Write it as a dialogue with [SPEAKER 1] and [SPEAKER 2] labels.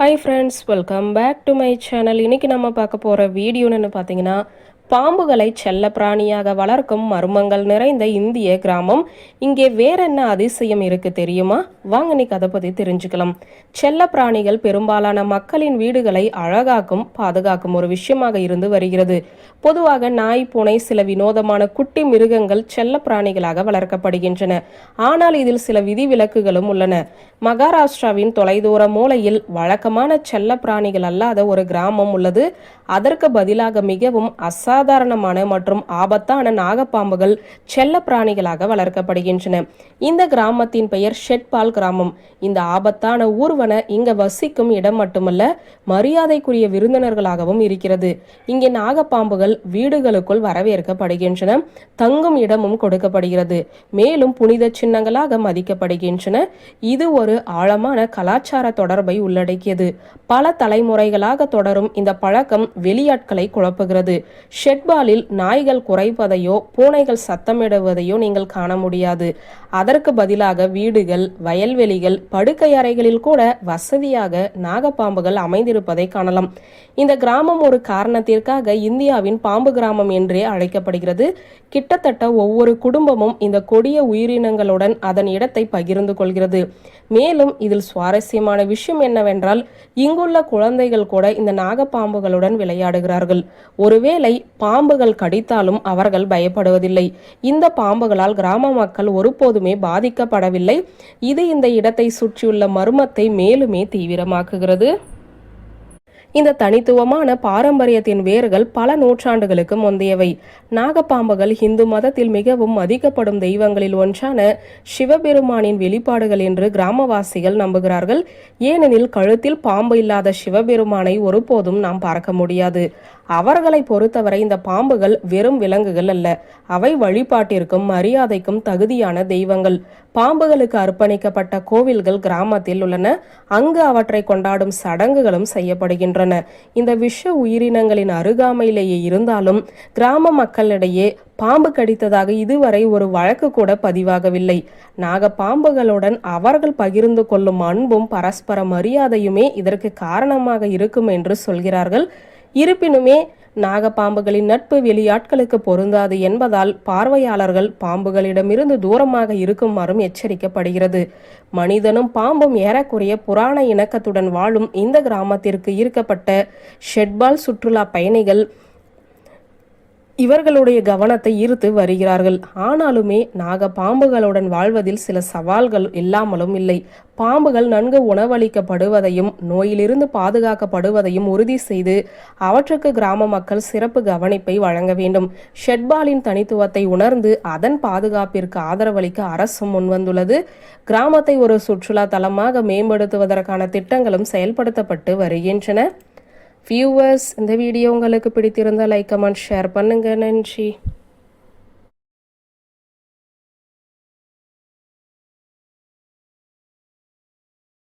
[SPEAKER 1] Hi friends, welcome back to my channel. இன்றைக்கி நம்ம பார்க்க போகிற வீடியோன்னு பார்த்தீங்கன்னா, பாம்புகளை செல்ல பிராணியாக வளர்க்கும் மர்மங்கள் நிறைந்த இந்திய கிராமம். இங்கே வேற என்ன அதிசயம் இருக்கு தெரியுமா? வாங்க இன்னைக்கு அதை பற்றி தெரிஞ்சுக்கலாம். செல்ல பிராணிகள் பெரும்பாலான மக்களின் வீடுகளை அழகாக்கும் பாதுகாக்கும் ஒரு விஷயமாக இருந்து வருகிறது. பொதுவாக நாய், பூனை, சில வினோதமான குட்டி மிருகங்கள் செல்ல பிராணிகளாக வளர்க்கப்படுகின்றன. ஆனால் இதில் சில விதிவிலக்குகளும் உள்ளன. மகாராஷ்டிராவின் தொலைதூர மூலையில் வழக்கமான செல்ல பிராணிகள் அல்லாத ஒரு கிராமம் உள்ளது. அதற்கு பதிலாக மிகவும் அசாதாரணமான மற்றும் ஆபத்தான நாகப்பாம்புகள் செல்ல பிராணிகளாக வளர்க்கப்படுகின்றன. இந்த கிராமத்தின் பெயர் ஷெட்பால் கிராமம். இந்த ஆபத்தான ஊர்வன இங்க வசிக்கும் இடம் மட்டுமல்ல, மரியாதைக்குரிய விருந்தினர்களாகவும் இருக்கிறது. இங்கே நாகப்பாம்புகள் வீடுகளுக்குள் வரவேற்கப்படுகின்றன, தங்கும் இடமும் கொடுக்கப்படுகிறது, மேலும் புனித சின்னங்களாக மதிக்கப்படுகின்றன. இது ஒரு ஆழமான கலாச்சார தொடர்பை உள்ளடக்கியது. பல தலைமுறைகளாக தொடரும் இந்த பழக்கம் வெளியாட்களை குழப்புகிறது. ஷெட்பாலில் நாய்கள் குறைப்பதையோ பூனைகள் சத்தமிடுவதையோ நீங்கள் காண முடியாது. அதற்கு பதிலாக வீடுகள், வயல்வெளிகள், படுக்கை அறைகளில் கூட வசதியாக நாகப்பாம்புகள் அமைந்திருப்பதை காணலாம். இந்த கிராமம் ஒரு காரணத்திற்காக இந்தியாவின் பாம்பு கிராமம் என்றே அழைக்கப்படுகிறது. கிட்டத்தட்ட ஒவ்வொரு குடும்பமும் இந்த கொடிய உயிரினங்களுடன் அதன் இடத்தை பகிர்ந்து கொள்கிறது. மேலும் இதில் சுவாரஸ்யமான விஷயம் என்னவென்றால், இங்குள்ள குழந்தைகள் கூட இந்த நாகப்பாம்புகளுடன் விளையாடுகிறார்கள். ஒருவேளை பாம்புகள் கடித்தாலும் அவர்கள் பயப்படுவதில்லை. இந்த பாம்புகளால் கிராம மக்கள் ஒருபோதுமே பாதிக்கப்படவில்லை. இது இந்த இடத்தை சுற்றியுள்ள மர்மத்தை மேலுமே தீவிரமாக்குகிறது. இந்த தனித்துவமான பாரம்பரியத்தின் வேர்கள் பல நூற்றாண்டுகளுக்கு முந்தையவை. நாகப்பாம்புகள் இந்து மதத்தில் மிகவும் மதிக்கப்படும் தெய்வங்களில் ஒன்றான சிவபெருமானின் வெளிப்பாடுகள் என்று கிராமவாசிகள் நம்புகிறார்கள். ஏனெனில் கழுத்தில் பாம்பு இல்லாத சிவபெருமானை ஒருபோதும் நாம் பார்க்க முடியாது. அவர்களை பொறுத்தவரை இந்த பாம்புகள் வெறும் விலங்குகள் அல்ல, அவை வழிபாட்டிற்கும் மரியாதைக்கும் தகுதியான தெய்வங்கள். பாம்புகளுக்கு அர்ப்பணிக்கப்பட்ட கோவில்கள் கிராமத்தில் உள்ளன. அங்கு அவற்றை கொண்டாடும் சடங்குகளும் செய்யப்படுகின்றன. இந்த விஷ உயிரினங்களின் அருகாமையிலேயே இருந்தாலும் கிராம மக்களிடையே பாம்பு கடித்ததாக இதுவரை ஒரு வழக்கு கூட பதிவாகவில்லை. நாகப்பாம்புகளுடன் அவர்கள் பகிர்ந்து கொள்ளும் அன்பும் பரஸ்பர மரியாதையுமே இதற்கு காரணமாக இருக்கும் என்று சொல்கிறார்கள். இருப்பினுமே நாகப்பாம்புகளின் நட்பு வெளியாட்களுக்கு பொருந்தாது என்பதால் பார்வையாளர்கள் பாம்புகளிடமிருந்து தூரமாக இருக்குமாறும் எச்சரிக்கப்படுகிறது. மனிதனும் பாம்பும் ஏறக்குறைய புராண இணக்கத்துடன் வாழும் இந்த கிராமத்திற்கு ஈர்க்கப்பட்ட ஷெட்பால் சுற்றுலா பயணிகள் இவர்களுடைய கவனத்தை ஈர்த்து வருகிறார்கள். ஆனாலுமே நாகப்பாம்புகளுடன் வாழ்வதில் சில சவால்கள் இல்லாமலும் இல்லை. பாம்புகள் நன்கு உணவளிக்கப்படுவதையும் நோயிலிருந்து பாதுகாக்கப்படுவதையும் உறுதி செய்து அவற்றுக்கு கிராம மக்கள் சிறப்பு கவனிப்பை வழங்க வேண்டும். ஷெட்பாலின் தனித்துவத்தை உணர்ந்து அதன் பாதுகாப்பிற்கு ஆதரவளிக்க அரசும் முன்வந்துள்ளது. கிராமத்தை ஒரு சுற்றுலா தலமாக மேம்படுத்துவதற்கான திட்டங்களும் செயல்படுத்தப்பட்டு வருகின்றன. வியூவர்ஸ், இந்த வீடியோ உங்களுக்கு பிடித்திருந்தால் லைக், கமெண்ட், ஷேர் பண்ணுங்க. நன்றி.